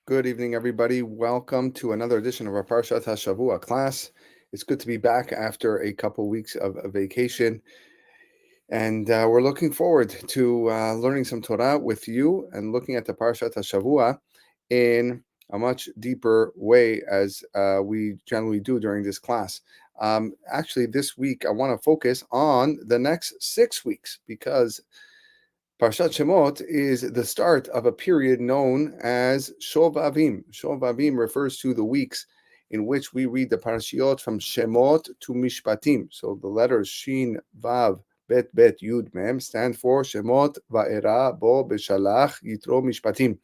Good evening, everybody. Welcome to another edition of our Parshat HaShavua class. It's good to be back after a couple weeks of a vacation, and we're looking forward to learning some Torah with you and looking at the Parshat HaShavua in a much deeper way as we generally do during this class. Actually, this week I want to focus on the next 6 weeks because Parshat Shemot is the start of a period known as Shovavim. Shovavim refers to the weeks in which we read the parashiot from Shemot to Mishpatim. So the letters Shin, Vav, Bet, Bet, Yud, Mem stand for Shemot, Va'era, Bo, Beshalach, Yitro, Mishpatim.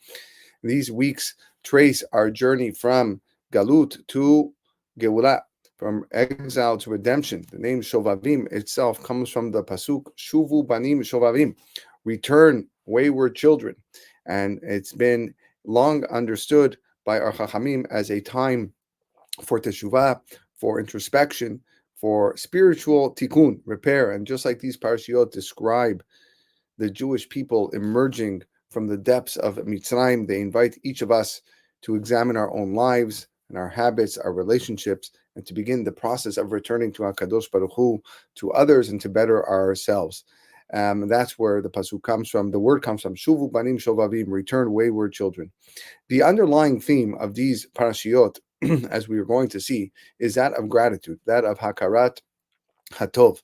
These weeks trace our journey from Galut to Geulah, from exile to redemption. The name Shovavim itself comes from the pasuk Shuvu Banim Shovavim, return wayward children, and it's been long understood by our Chachamim as a time for teshuvah, for introspection, for spiritual tikkun, repair. And just like these parashiot describe the Jewish people emerging from the depths of Mitzrayim, they invite each of us to examine our own lives and our habits, our relationships, and to begin the process of returning to HaKadosh Baruch Hu, to others, and to better ourselves. That's where the pasuk comes from. The word comes from Shuvu Banim Shovavim, return wayward children. The underlying theme of these parashiot, as we are going to see, is that of gratitude, that of Hakarat Hatov.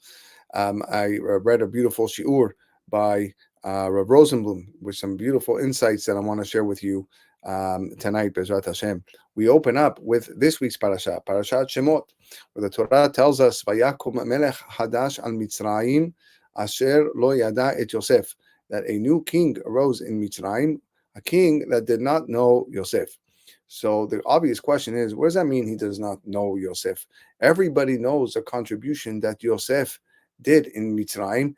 I read a beautiful shiur by Rav Rosenblum with some beautiful insights that I want to share with you tonight, Bezrat Hashem. We open up with this week's parasha, Parashat Shemot, where the Torah tells us, Vayakum melech hadash al Mitzrayim, asher lo yada et Yosef, that a new king arose in Mitzrayim, a king that did not know Yosef. So the obvious question is, what does that mean he does not know Yosef? Everybody knows the contribution that Yosef did in Mitzrayim,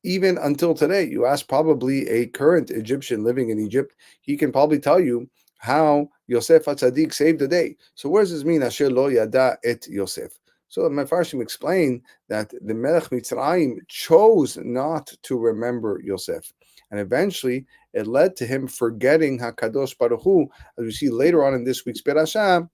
even until today. You ask probably a current Egyptian living in Egypt, he can probably tell you how Yosef HaTzadik saved the day. So what does this mean, Asher lo yada et Yosef? So the Mefarshim explain that the Melech Mitzrayim chose not to remember Yosef. And eventually, it led to him forgetting HaKadosh Baruch Hu, as we see later on in this week's Perashah.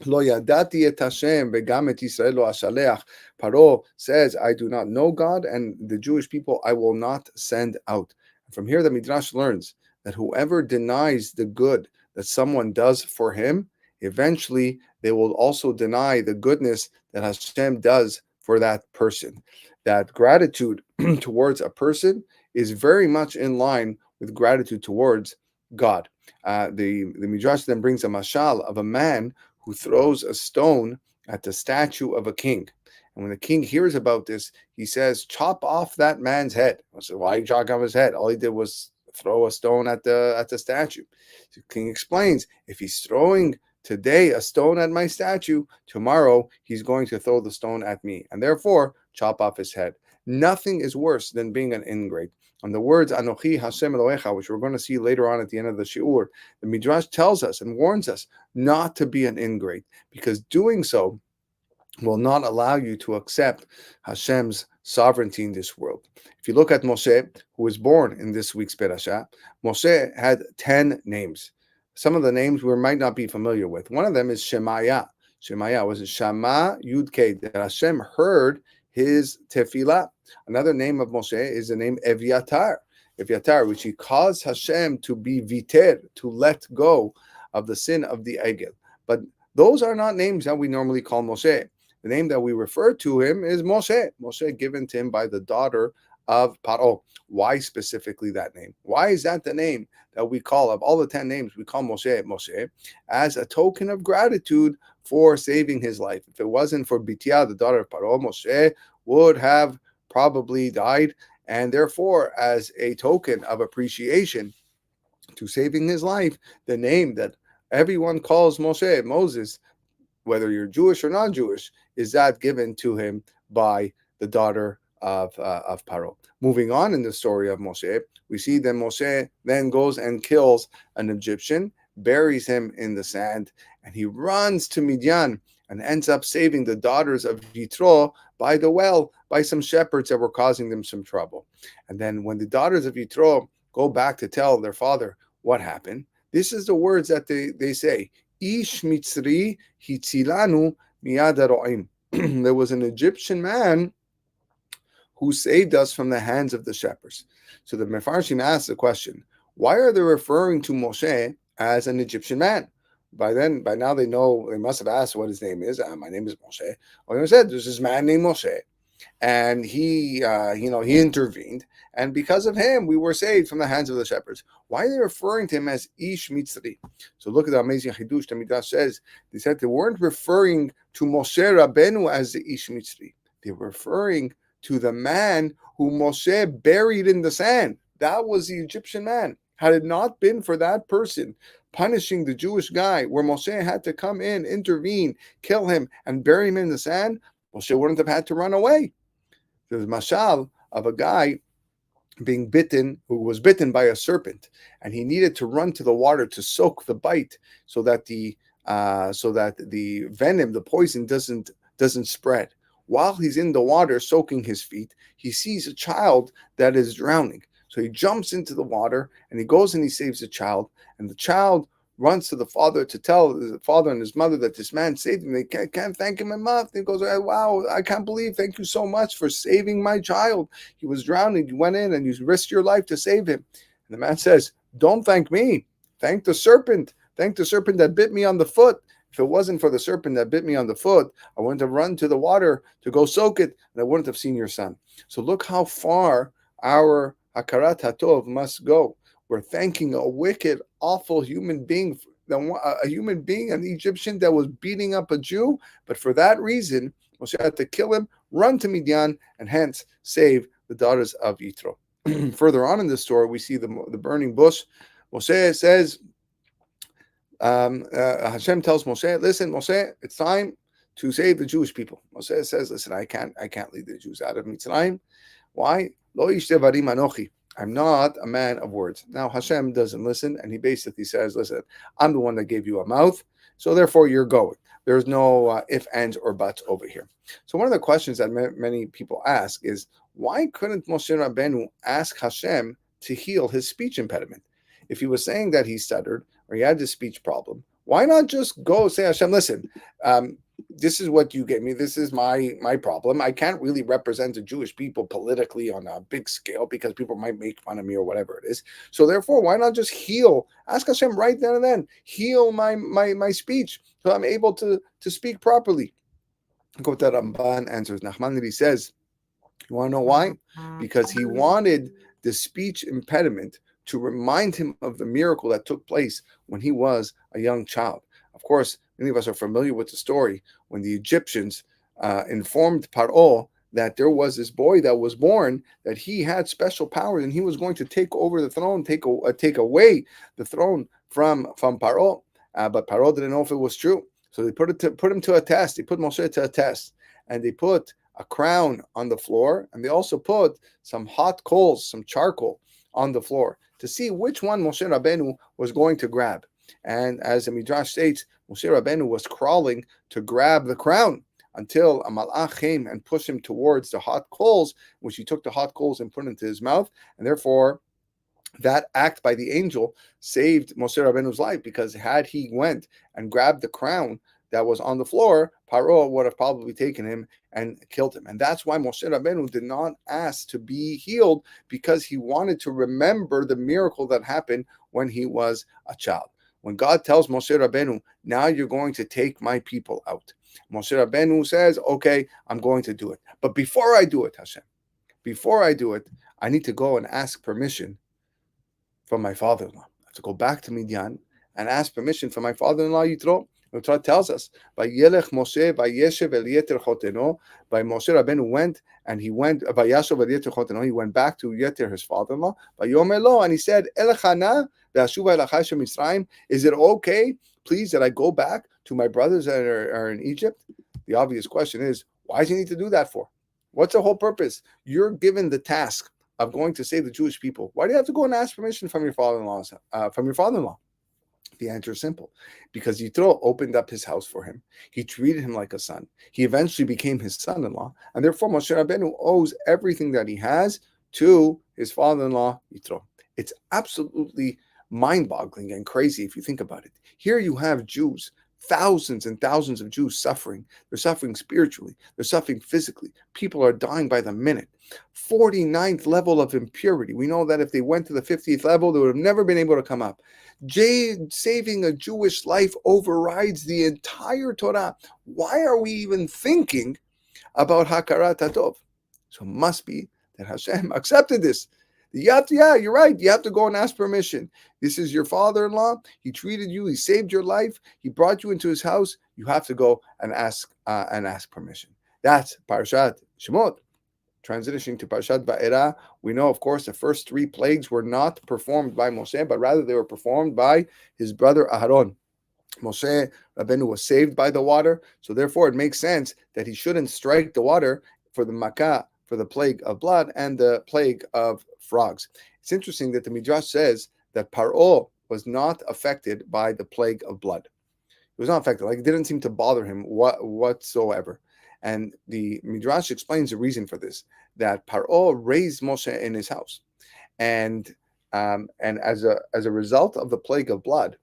Lo yadati et Hashem v'gam et Yisrael lo ashaleach. Paro says, I do not know God, and the Jewish people I will not send out. From here, the Midrash learns that whoever denies the good that someone does for him, eventually they will also deny the goodness that Hashem does for that person. That gratitude towards a person is very much in line with gratitude towards God. The Midrash then brings a mashal of a man who throws a stone at the statue of a king. And when the king hears about this, he says, chop off that man's head. I said, why chop off his head? All he did was throw a stone at the statue. The king explains, if he's throwing today a stone at my statue, tomorrow he's going to throw the stone at me. And therefore, chop off his head. Nothing is worse than being an ingrate. On the words Anochi Hashem Elohecha, which we're going to see later on at the end of the shiur, the Midrash tells us and warns us not to be an ingrate, because doing so will not allow you to accept Hashem's sovereignty in this world. If you look at Moshe, who was born in this week's Perashah, Moshe had 10 names. Some of the names we might not be familiar with. One of them is Shemaiah. Shemaiah was Shama Yud-Kei, that Hashem heard his tefillah. Another name of Moshe is the name Eviatar, which he caused Hashem to be viter, to let go of the sin of the Egel. But those are not names that we normally call Moshe. The name that we refer to him is Moshe. Moshe given to him by the daughter of Paro. Why specifically that name? Why is that the name that we call, of all the 10 names, we call Moshe, as a token of gratitude for saving his life? If it wasn't for Bitya, the daughter of Paro, Moshe would have probably died, and therefore, as a token of appreciation to saving his life, the name that everyone calls Moshe, Moses, whether you're Jewish or non-Jewish, is that given to him by the daughter of Paro. Moving on in the story of Moshe, we see that Moshe then goes and kills an Egyptian, buries him in the sand, and he runs to Midian and ends up saving the daughters of Yitro by the well, by some shepherds that were causing them some trouble. And then when the daughters of Yitro go back to tell their father what happened, This is the words that they say. Ish mitzri hitzilanu miyad haro'im. There was an Egyptian man who saved us from the hands of the shepherds. So the Mefarshim asked the question, why are they referring to Moshe as an Egyptian man? By now they know, they must have asked what his name is. My name is Moshe. Or they said, there's this man named Moshe. And he intervened. And because of him, we were saved from the hands of the shepherds. Why are they referring to him as Ish Mitzri? So look at the amazing Chidush. The Midrash says, they said they weren't referring to Moshe Rabbeinu as the Ish Mitzri. They were referring to the man who Moshe buried in the sand. That was the Egyptian man. Had it not been for that person punishing the Jewish guy, where Moshe had to come in, intervene, kill him, and bury him in the sand, Moshe wouldn't have had to run away. There's a mashal of a guy who was bitten by a serpent, and he needed to run to the water to soak the bite so that the venom, the poison, doesn't spread. While he's in the water soaking his feet, he sees a child that is drowning. So he jumps into the water and he goes and he saves the child. And the child runs to the father to tell the father and his mother that this man saved him. They can't thank him enough. He goes, wow, I can't believe, thank you so much for saving my child. He was drowning. You went in and you risked your life to save him. And the man says, don't thank me. Thank the serpent. Thank the serpent that bit me on the foot. If it wasn't for the serpent that bit me on the foot, I wouldn't have run to the water to go soak it, and I wouldn't have seen your son. So look how far our Hakarat HaTov must go. We're thanking a wicked, awful human being, an Egyptian that was beating up a Jew, but for that reason, Moshe had to kill him, run to Midian, and hence save the daughters of Yitro. Further on in the story, we see the burning bush. Moshe says, Hashem tells Moshe, listen, Moshe, it's time to save the Jewish people. Moshe says, listen, I can't lead the Jews out of Mitzrayim. Why? Lo ish devarim anochi. I'm not a man of words. Now Hashem doesn't listen, and he basically says, listen, I'm the one that gave you a mouth, so therefore you're going. There's no if, ands, or buts over here. So one of the questions that many people ask is, why couldn't Moshe Rabbeinu ask Hashem to heal his speech impediment? If he was saying that he stuttered or he had this speech problem, why not just go say, Hashem, listen, this is what you gave me. This is my problem. I can't really represent the Jewish people politically on a big scale because people might make fun of me or whatever it is. So therefore, why not just heal? Ask Hashem right then and then, heal my speech so I'm able to speak properly. Go to Ramban answers. Nachmanides says, you want to know why? Because he wanted the speech impediment to remind him of the miracle that took place when he was a young child. Of course, many of us are familiar with the story when the Egyptians informed Paro that there was this boy that was born, that he had special powers and he was going to take over the throne, take away the throne from Paro. But Paro didn't know if it was true. So they put him to a test. They put Moshe to a test, and they put a crown on the floor, and they also put some hot coals, some charcoal on the floor to see which one Moshe Rabbeinu was going to grab. And as the Midrash states, Moshe Rabbeinu was crawling to grab the crown until a malach came and pushed him towards the hot coals, which he took the hot coals and put into his mouth. And therefore, that act by the angel saved Moshe Rabbeinu's life, because had he went and grabbed the crown that was on the floor, Paro would have probably taken him and killed him. And that's why Moshe Rabbeinu did not ask to be healed, because he wanted to remember the miracle that happened when he was a child. When God tells Moshe Rabbeinu, now you're going to take my people out, Moshe Rabbeinu says, okay, I'm going to do it. But before I do it, Hashem, I need to go and ask permission from my father-in-law. I have to go back to Midian and ask permission from my father-in-law, Yitro. The Torah tells us, Vayelech Moshe, Vayeshev el Yeter Choteno. By Moshe Rabbeinu went, and he went, Vayashav el Yeter Choteno, he went back to Yeter, his father-in-law, Vayomer lo, and he said, Elechana, Ve'ashuva elachai shel Mitzrayim, is it okay, please, that I go back to my brothers that are in Egypt? The obvious question is, why does he need to do that for? What's the whole purpose? You're given the task of going to save the Jewish people. Why do you have to go and ask permission from your father-in-law? The answer is simple. Because Yitro opened up his house for him. He treated him like a son. He eventually became his son-in-law. And therefore, Moshe Rabbeinu owes everything that he has to his father-in-law, Yitro. It's absolutely mind-boggling and crazy if you think about it. Here you have Jews, thousands and thousands of Jews suffering. They're suffering spiritually. They're suffering physically. People are dying by the minute. 49th level of impurity. We know that if they went to the 50th level, they would have never been able to come up. Saving a Jewish life overrides the entire Torah. Why are we even thinking about Hakarat Hatov? So it must be that Hashem accepted this. Yeah, you're right. You have to go and ask permission. This is your father-in-law. He treated you. He saved your life. He brought you into his house. You have to go and ask permission. That's Parashat Shemot. Transitioning to Parashat Va'era, we know, of course, the first 3 plagues were not performed by Moshe, but rather they were performed by his brother Aharon. Moshe Rabbeinu was saved by the water, so therefore it makes sense that he shouldn't strike the water for the Makkah, for the plague of blood and the plague of frogs. It's interesting that the Midrash says that Paro was not affected by the plague of blood. He was not affected, like it didn't seem to bother him whatsoever. And the Midrash explains the reason for this, that Paro raised Moshe in his house. And as a result of the plague of blood,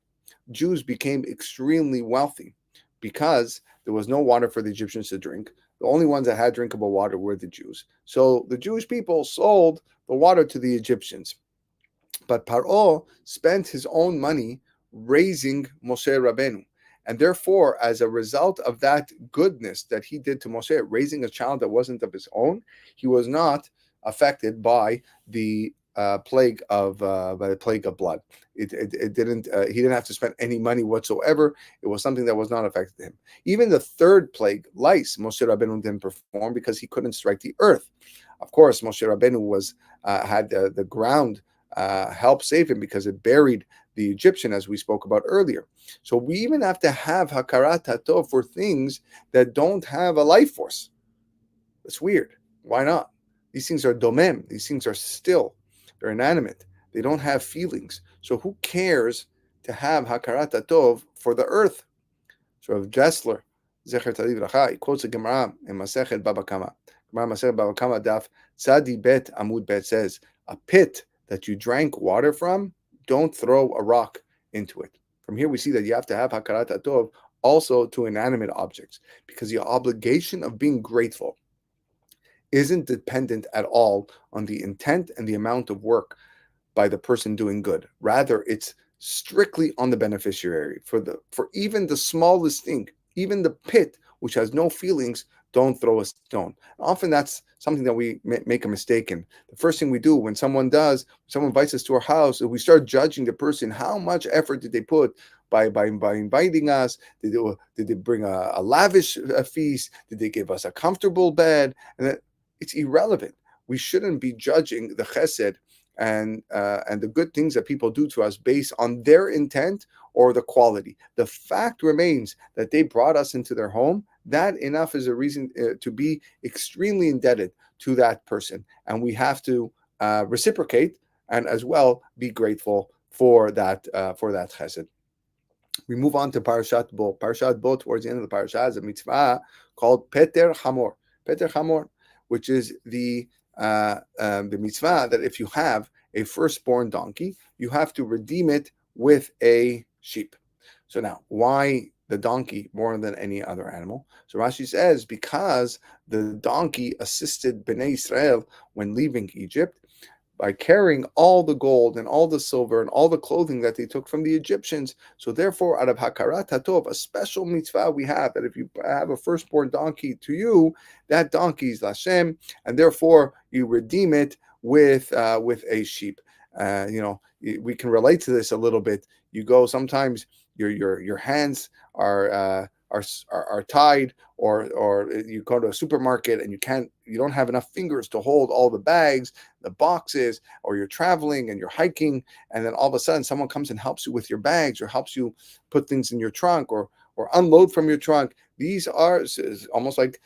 Jews became extremely wealthy because there was no water for the Egyptians to drink. The only ones that had drinkable water were the Jews. So the Jewish people sold the water to the Egyptians. But Paro spent his own money raising Moshe Rabbeinu. And therefore, as a result of that goodness that he did to Moshe, raising a child that wasn't of his own, he was not affected by the plague of blood. It didn't. He didn't have to spend any money whatsoever. It was something that was not affected him. Even the 3rd plague, lice, Moshe Rabbeinu didn't perform because he couldn't strike the earth. Of course, Moshe Rabbeinu had the ground help save him because it buried the Egyptian, as we spoke about earlier. So we even have to have Hakarat Hatov for things that don't have a life force. It's weird. Why not? These things are domem. These things are still. They're inanimate. They don't have feelings. So who cares to have Hakarat Hatov for the earth? So if Jessler, Zecher Tadiv Racha, he quotes a Gemara in Masechet Baba Kama. Gemara Masechet Baba Kama Daf Tzadi Bet Amud Bet says, a pit that you drank water from, don't throw a rock into it. From here we see that you have to have Hakarat Hatov also to inanimate objects, because the obligation of being grateful isn't dependent at all on the intent and the amount of work by the person doing good. Rather, it's strictly on the beneficiary. For even the smallest thing, even the pit which has no feelings, don't throw a stone. Often that's something that we make a mistake in. The first thing we do when someone invites us to our house, we start judging the person. How much effort did they put by inviting us? Did they bring a lavish feast? Did they give us a comfortable bed? And it's irrelevant. We shouldn't be judging the chesed and the good things that people do to us based on their intent or the quality. The fact remains that they brought us into their home. That enough is a reason to be extremely indebted to that person, and we have to reciprocate and as well be grateful for that chesed. We move on to Parashat Bo. Parashat Bo, towards the end of the parasha, is a mitzvah called Peter Hamor. Peter Hamor, which is the mitzvah that if you have a firstborn donkey, you have to redeem it with a sheep. So now, why the donkey more than any other animal? So Rashi says, because the donkey assisted Bnei Israel when leaving Egypt by carrying all the gold and all the silver and all the clothing that they took from the Egyptians. So therefore, out of Hakarat Hatov, a special mitzvah we have, that if you have a firstborn donkey to you, that donkey is Lashem, and therefore you redeem it with a sheep. We can relate to this a little bit. You go, sometimes your hands are tied, or you go to a supermarket and you don't have enough fingers to hold all the bags, the boxes, or you're traveling and you're hiking, and then all of a sudden someone comes and helps you with your bags or helps you put things in your trunk or unload from your trunk. These are almost like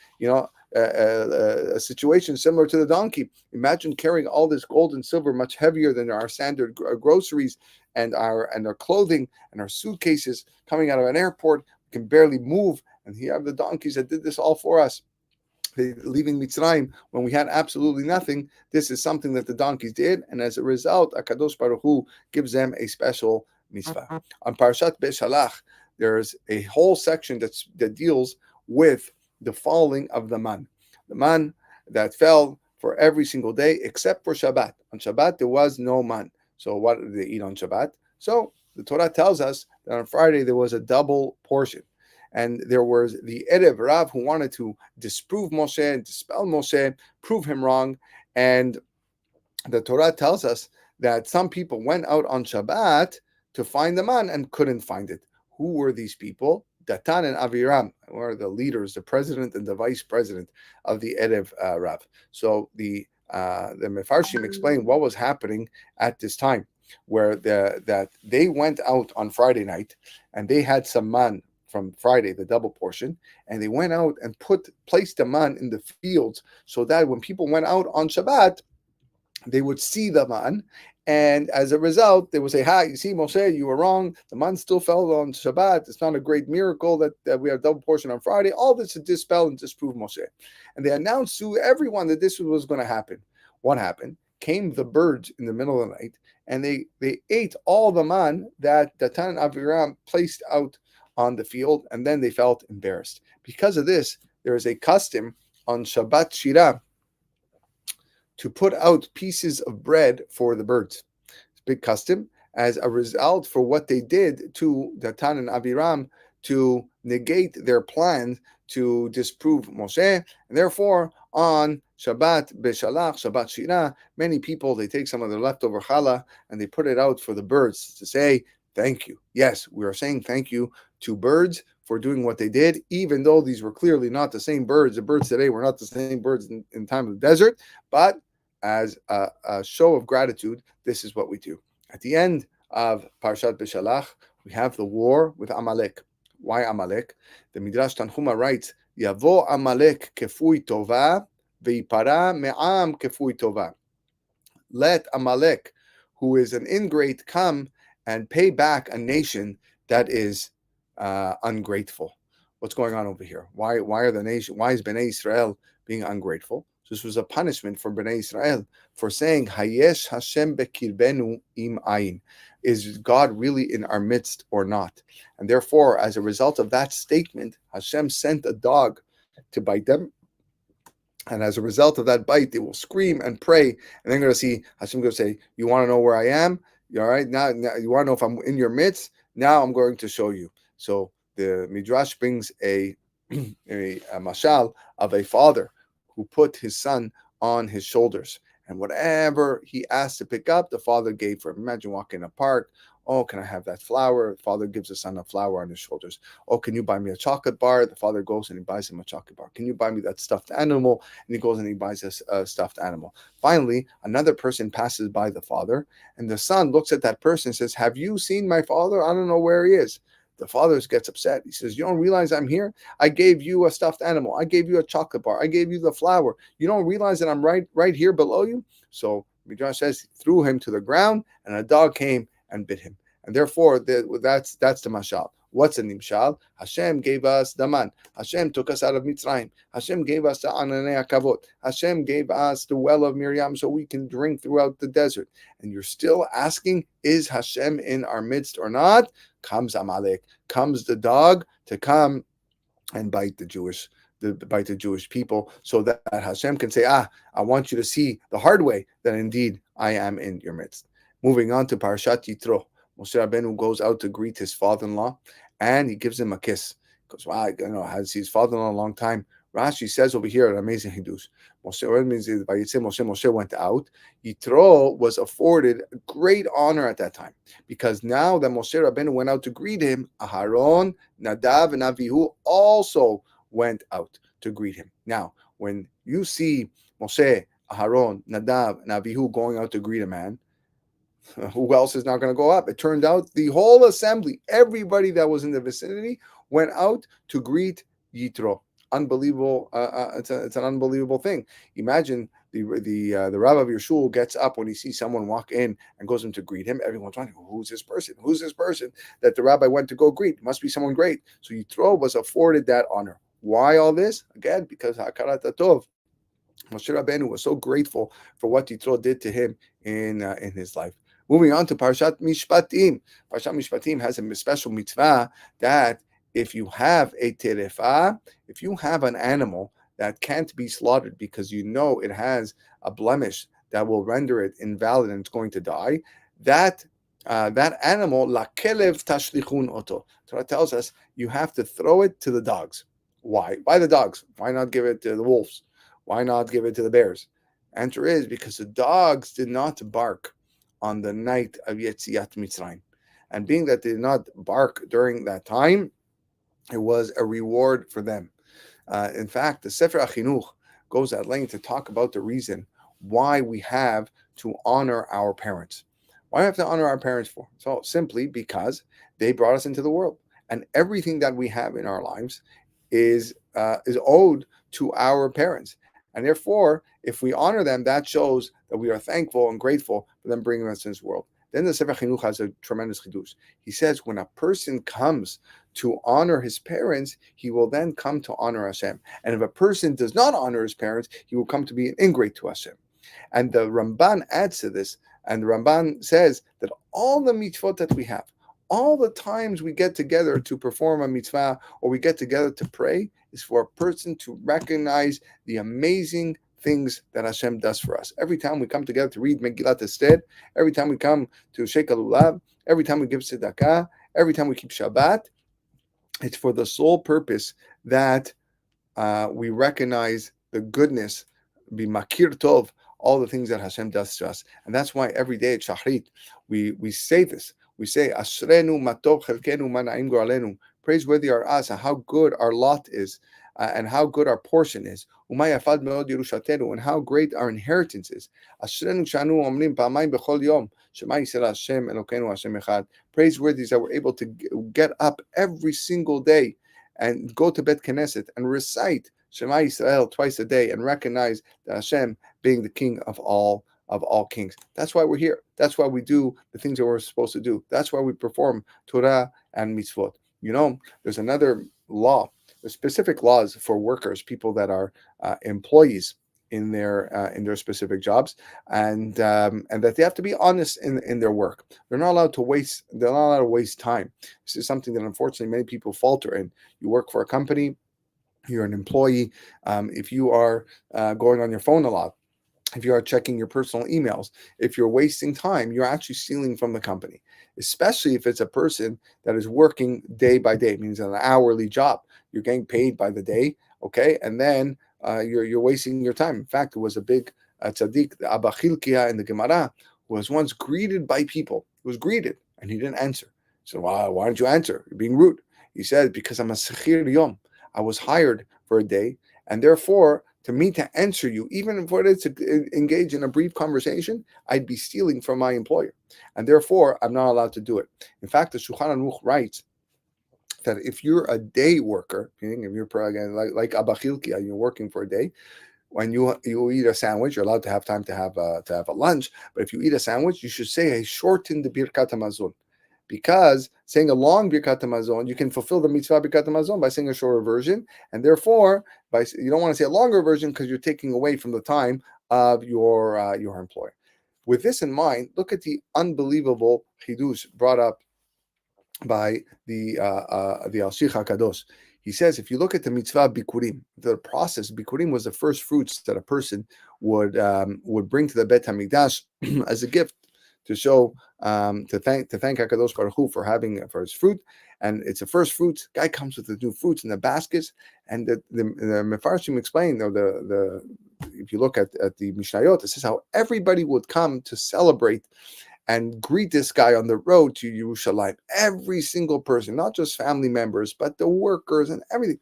a situation similar to the donkey. Imagine carrying all this gold and silver, much heavier than our standard groceries and our clothing and our suitcases, coming out of an airport. We can barely move, and here are the donkeys that did this all for us. leaving Mitzrayim when we had absolutely nothing. This is something that the donkeys did, and as a result, Akadosh Baruch Hu gives them a special mitzvah. On Parashat Beshalach, there's a whole section that deals with the falling of the man that fell for every single day except for Shabbat. On Shabbat there was no man. So what did they eat on Shabbat? So the Torah tells us that on Friday there was a double portion. And there was the Erev Rav who wanted to disprove Moshe, dispel Moshe, prove him wrong. And the Torah tells us that some people went out on Shabbat to find the man and couldn't find it. Who were these people? Datan and Aviram were the leaders, the president and the vice president of the Erev Rav. So the Mefarshim explained what was happening at this time, where that they went out on Friday night and they had some man from Friday, the double portion, and they went out and placed the man in the fields so that when people went out on Shabbat, they would see the man, and as a result, they would say, "Ha, you see, Moshe, you were wrong. The man still fell on Shabbat. It's not a great miracle that we have double portion on Friday." All this to dispel and disprove Moshe. And they announced to everyone that this was going to happen. What happened? Came the birds in the middle of the night, and they ate all the man that Datan and Aviram placed out on the field, and then they felt embarrassed. Because of this, there is a custom on Shabbat Shirah to put out pieces of bread for the birds. It's a big custom as a result for what they did to Datan and Aviram to negate their plan to disprove Moshe. And therefore, on Shabbat Beshalach, Shabbat Shirah, many people, they take some of their leftover challah and they put it out for the birds to say, thank you. Yes, we are saying thank you to birds for doing what they did, even though these were clearly not the same birds. The birds today were not the same birds in time of the desert, but as a show of gratitude, this is what we do. At the end of Parshat Beshalach, we have the war with Amalek. Why Amalek? The Midrash Tanhuma writes, Yavo Amalek kefui tova, ve'ipara me'am kefui tova. Let Amalek, who is an ingrate, come and pay back a nation that is ungrateful. What's going on over here? Why is Bnei Israel being ungrateful? So this was a punishment for Bnei Israel for saying, Hayesh Hashem bekirbenu im ayin. Is God really in our midst or not? And therefore, as a result of that statement, Hashem sent a dog to bite them. And as a result of that bite, they will scream and pray. And then going to see Hashem going to say, you want to know where I am? All right, now you want to know if I'm in your midst? Now I'm going to show you. So the Midrash brings a mashal of a father who put his son on his shoulders. And whatever he asked to pick up, the father gave for him. Imagine walking in a park. Oh, can I have that flower? The father gives the son a flower on his shoulders. Oh, can you buy me a chocolate bar? The father goes and he buys him a chocolate bar. Can you buy me that stuffed animal? And he goes and he buys a stuffed animal. Finally, another person passes by the father, and the son looks at that person and says, have you seen my father? I don't know where he is. The father gets upset. He says, you don't realize I'm here? I gave you a stuffed animal. I gave you a chocolate bar. I gave you the flower. You don't realize that I'm right here below you? So Midrash says he threw him to the ground, and a dog came and bit him. And therefore, that's the mashal. What's a nimshal? Hashem gave us the man. Hashem took us out of Mitzrayim. Hashem gave us the Ananei HaKavod. Hashem gave us the well of Miriam so we can drink throughout the desert. And you're still asking, is Hashem in our midst or not? Comes Amalek, comes the dog to come and bite the Jewish people, so that Hashem can say, I want you to see the hard way that indeed I am in your midst. Moving on to Parashat Yitro. Moshe Rabbeinu goes out to greet his father-in-law, and he gives him a kiss. He goes, wow, hasn't seen his father-in-law in a long time. Rashi says over here, an amazing Hidush. Moshe went out. Yitro was afforded great honor at that time, because now that Moshe Rabbeinu went out to greet him, Aharon, Nadav, and Avihu also went out to greet him. Now, when you see Moshe, Aharon, Nadav, and Avihu going out to greet a man, who else is not going to go up? It turned out the whole assembly, everybody that was in the vicinity, went out to greet Yitro. Unbelievable! It's an unbelievable thing. Imagine the rabbi of your shul gets up when he sees someone walk in and goes in to greet him. Everyone's wondering, who's this person? Who's this person that the rabbi went to go greet? It must be someone great. So Yitro was afforded that honor. Why all this? Again, because Hakarat Tov. Moshe Rabbeinu was so grateful for what Yitro did to him in his life. Moving on to Parshat Mishpatim. Parshat Mishpatim has a special mitzvah that if you have a terefa, if you have an animal that can't be slaughtered because you know it has a blemish that will render it invalid and it's going to die, that animal, la kelev tashlichun oto. Torah tells us you have to throw it to the dogs. Why? Why the dogs? Why not give it to the wolves? Why not give it to the bears? Answer is because the dogs did not bark on the night of Yetziat Mitzrayim. And being that they did not bark during that time, it was a reward for them. In fact, the Sefer HaChinuch goes at length to talk about the reason why we have to honor our parents. Why do we have to honor our parents for? So simply because they brought us into the world. And everything that we have in our lives is owed to our parents. And therefore, if we honor them, that shows that we are thankful and grateful for them bringing us into this world. Then the Sefer Chinuch has a tremendous chidush. He says when a person comes to honor his parents, he will then come to honor Hashem. And if a person does not honor his parents, he will come to be an ingrate to Hashem. And the Ramban adds to this, and the Ramban says that all the mitzvot that we have, all the times we get together to perform a mitzvah or we get together to pray, is for a person to recognize the amazing things that Hashem does for us. Every time we come together to read Megillat Esther, every time we come to Sheikh Lulav, every time we give tzedakah, every time we keep Shabbat, it's for the sole purpose that we recognize the goodness, be makir tov, all the things that Hashem does to us. And that's why every day at Shachrit, we say this. We say, Ashrenu matov chelkenu mana'im goralenu. Praiseworthy are us, and how good our lot is, and how good our portion is. Umayafad meod yerushatenu, and how great our inheritance is. Ashrenu shanu omrim pa'amayim bechol yom. Shema Yisrael Hashem Elokeinu Hashem Echad. Praiseworthy is that we're able to get up every single day and go to Bet Knesset and recite Shema Yisrael twice a day and recognize that Hashem being the King of all kings. That's why we're here. That's why we do the things that we're supposed to do. That's why we perform Torah and mitzvot. You know, there's another law. There's specific laws for workers, people that are employees in their specific jobs, and that they have to be honest in their work. They're not allowed to waste. They're not allowed to waste time. This is something that unfortunately many people falter in. You work for a company. You're an employee. If you are going on your phone a lot, if you are checking your personal emails, if you're wasting time, you're actually stealing from the company, especially if it's a person that is working day by day, it means an hourly job. You're getting paid by the day, okay? And then you're wasting your time. In fact, there was a big tzaddik, the Abba Chilkiah in the Gemara, who was once greeted by people. He was greeted, and he didn't answer. So why don't you answer? You're being rude. He said, because I'm a sechir yom. I was hired for a day, and therefore, to me to answer you, even if it is to engage in a brief conversation, I'd be stealing from my employer. And therefore, I'm not allowed to do it. In fact, the Shulchan Aruch writes that if you're a day worker, meaning if you're like Abba Chilkiah, you're working for a day, when you eat a sandwich, you're allowed to have time to have a lunch. But if you eat a sandwich, you should say a shortened Birkat HaMazon. Because saying a long Birkat HaMazon, you can fulfill the mitzvah Birkat HaMazon by saying a shorter version, and therefore, you don't want to say a longer version because you're taking away from the time of your employer. With this in mind, look at the unbelievable chidush brought up by the Al-Shich HaKadosh. He says, if you look at the mitzvah bikurim, the process bikurim was the first fruits that a person would bring to the Bet Hamikdash as a gift, to show to thank HaKadosh Baruch Hu for his fruit, and it's the first fruits. Guy comes with the new fruits in the baskets, and the Mefarshim explain, the if you look at the Mishnayot, it says how everybody would come to celebrate and greet this guy on the road to Yerushalayim. Every single person, not just family members, but the workers and everything.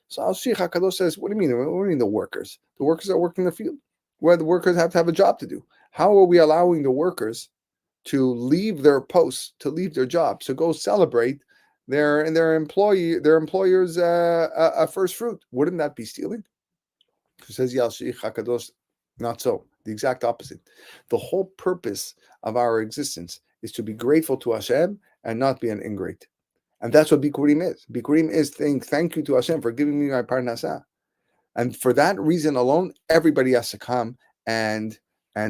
So Al-Shich HaKadosh says, what do you mean? What do you mean the workers? The workers that work in the field, where the workers have to have a job to do. How are we allowing the workers to leave their posts, to leave their jobs, to go celebrate their employer's a first fruit? Wouldn't that be stealing? Says Al-Shich HaKadosh, not so. The exact opposite. The whole purpose of our existence is to be grateful to Hashem and not be an ingrate. And that's what Bikurim is. Bikurim is saying thank you to Hashem for giving me my parnasah. And for that reason alone, everybody has to come and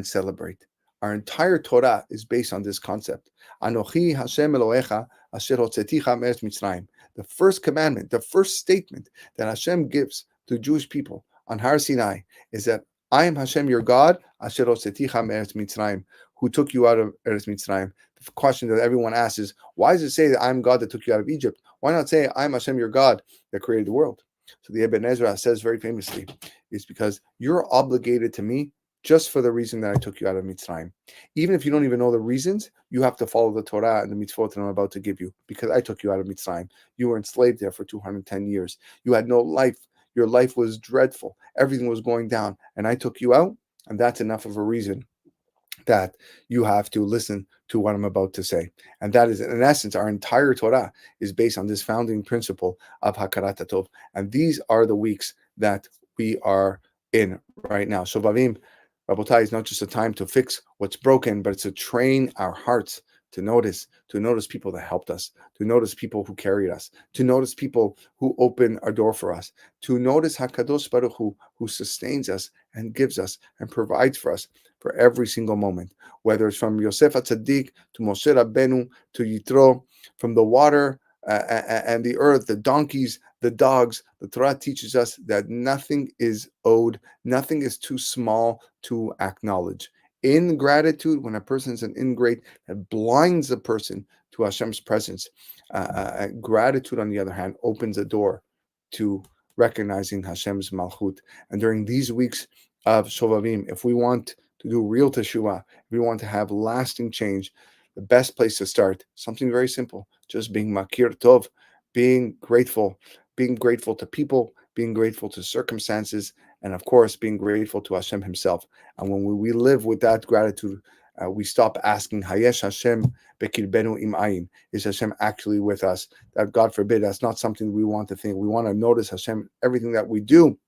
celebrate. Our entire Torah is based on this concept. Anochi Hashem Elohecha asher hotzeticha me'eretz Mitzrayim. The first commandment, the first statement that Hashem gives to Jewish people on Har Sinai is that I am Hashem your God, asher hotzeticha me'eretz Mitzrayim, who took you out of Eretz Mitzrayim. The question that everyone asks is, why does it say that I'm God that took you out of Egypt? Why not say I'm Hashem your God that created the world? So the Ibn Ezra says very famously, it's because you're obligated to me just for the reason that I took you out of Mitzrayim. Even if you don't even know the reasons, you have to follow the Torah and the mitzvot that I'm about to give you, because I took you out of Mitzrayim. You were enslaved there for 210 years. You had no life. Your life was dreadful. Everything was going down, and I took you out, and that's enough of a reason that you have to listen to what I'm about to say. And that is, in essence, our entire Torah is based on this founding principle of Hakarat Tov. And these are the weeks that we are in right now. Shovavim, Rabotai, is not just a time to fix what's broken, but it's to train our hearts to notice people that helped us, to notice people who carried us, to notice people who opened our door for us, to notice HaKadosh Baruch Hu, who sustains us and gives us and provides for us for every single moment, whether it's from Yosef HaTzadik to Moshe Rabbeinu to Yitro, from the water and the earth, the donkeys, the dogs. The Torah teaches us that nothing is owed, nothing is too small to acknowledge. Ingratitude, when a person is an ingrate, that blinds a person to Hashem's presence. Gratitude, on the other hand, opens a door to recognizing Hashem's malchut. And during these weeks of Shovavim, if we want to do real teshuvah, if we want to have lasting change, the best place to start, something very simple, just being makir tov, being grateful to people, being grateful to circumstances, and of course, being grateful to Hashem himself. And when we live with that gratitude, we stop asking, Hayesh Hashem bekirbenu im ayin. Is Hashem actually with us? That, God forbid, that's not something we want to think. We want to notice Hashem, everything that we do,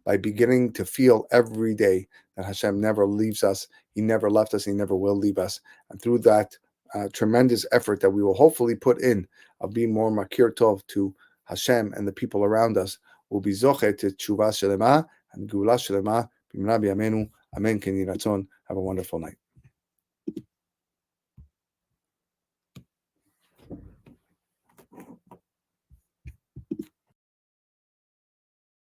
by beginning to feel every day that Hashem never leaves us. He never left us. He never will leave us. And through that tremendous effort that we will hopefully put in of being more makir tov to Hashem and the people around us, will be zoche to tshuva shelema and geula shelema b'mira b'yameinu. Amen. Ken yiratzon. Have a wonderful night.